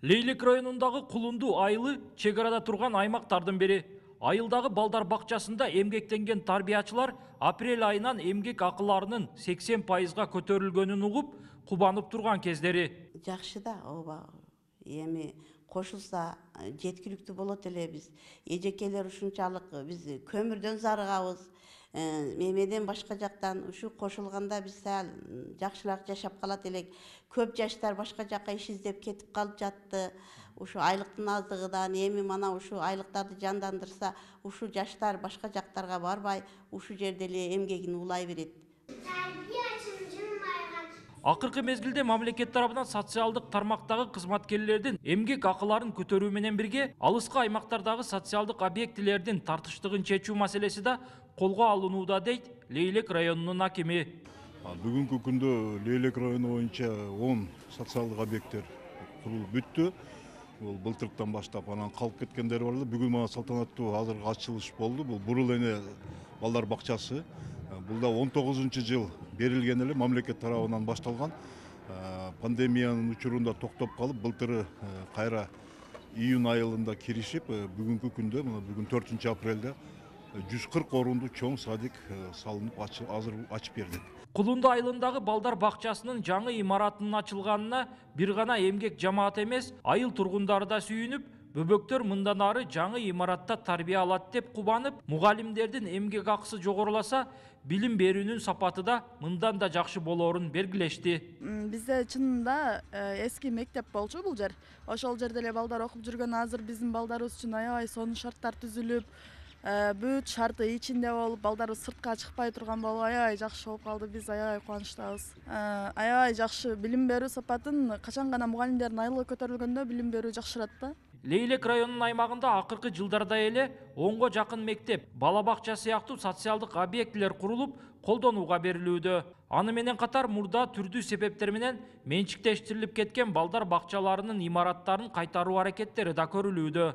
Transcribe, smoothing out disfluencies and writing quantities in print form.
Лейлек районундагы Кулунду айылы чек арада турган аймактардын бири. Айылдагы балдар бакчасында эмгектенген тарбиячылар апрель айынан эмгек акыларынын 80%га көтөрүлгөнүн угуп, кубанып турган кездери. Жакшы да, ооба. Эми кошулса жеткиликтүү болот эле. Биз эжекелер ушунчалык биз көмүрдөн зарыгабыз. Мемеден башка жактан ушу кошулганда биз сәл жакшыраак жашап калат элек. Көп жаштар башка жакка иш издеп кетип калып жатты. Ушу айлыктын аздыгыдан эми мана ушу айлыктарды жандандырса, ушу жаштар башка жактарга барбай, ушу жерде эле эмгегин улай берет. Акыркы мезгилде мамлекет тарабынан социалдык тармактагы кызматкерлердин эмгек акыларын көтөрүү менен бирге, алыскы аймактардагы социалдык объектилердин тартыштыгын чечүү маселеси да колго алынууда, дейт Лейлек районунун акими. Бүгүнкү күндө Лейлек району боюнча 10 социалдык объекттер курулуп бүттү. Бул былтыртан баштап анан калып кеткендер бар. Бүгүн мана салтанаттуу азыр ачылыш болду. Бул Бурул эне балдар бакчасы. Бул да 19-жыл берилген эле, мамлекет тарабынан башталган. Пандемиянын учурунда токтоп калып, былтыры кайра июнь айылында киришип, бүгүнкү күндө, мына бүгүн 4-апрелде 140 орунду чоң садик салынып азыр ачып бердик. Кулунду айылындагы балдар бакчасынын жаңы имаратынын ачылганына бир гана эмгек жамаат эмес, айыл тургундары да сүйүнүп, бөбөктөр мындан ары жаңы имаратта тарбия алат деп кубанып, мугалимдердин эмгек акысы жогоруласа, билим берүүнүн сапаты да мындан да жакшы болоорун белгилешти. Бизде чынында эски мектеп болчу бул жер. Ошол жерде эле балдар окуп жүргөн, азыр биздин балдарыбыз үчүн аябай сонун шарттар түзүлүп, бүт шарты ичинде болуп, балдарыбыз сыртка чыкпай турган болуп, аябай жакшы болуп калды. Биз аябай кубанычтабыз. Аябай жакшы билим берүү сапатын качан гана мугалимдердин айлыгы көтөрүлгөндө билим берүү жакшырат да. Лейлек районунун аймагында акыркы жылдарда эле 10го жакын мектеп, бала бакча сыяктуу социалдык объектилер курулуп, колдонууга берилүүдө. Аны менен катар мурда түрдүү себептер менен менчиктештирилип кеткен балдар бакчаларынын имараттарын кайтаруу аракеттери да көрүлүүдө.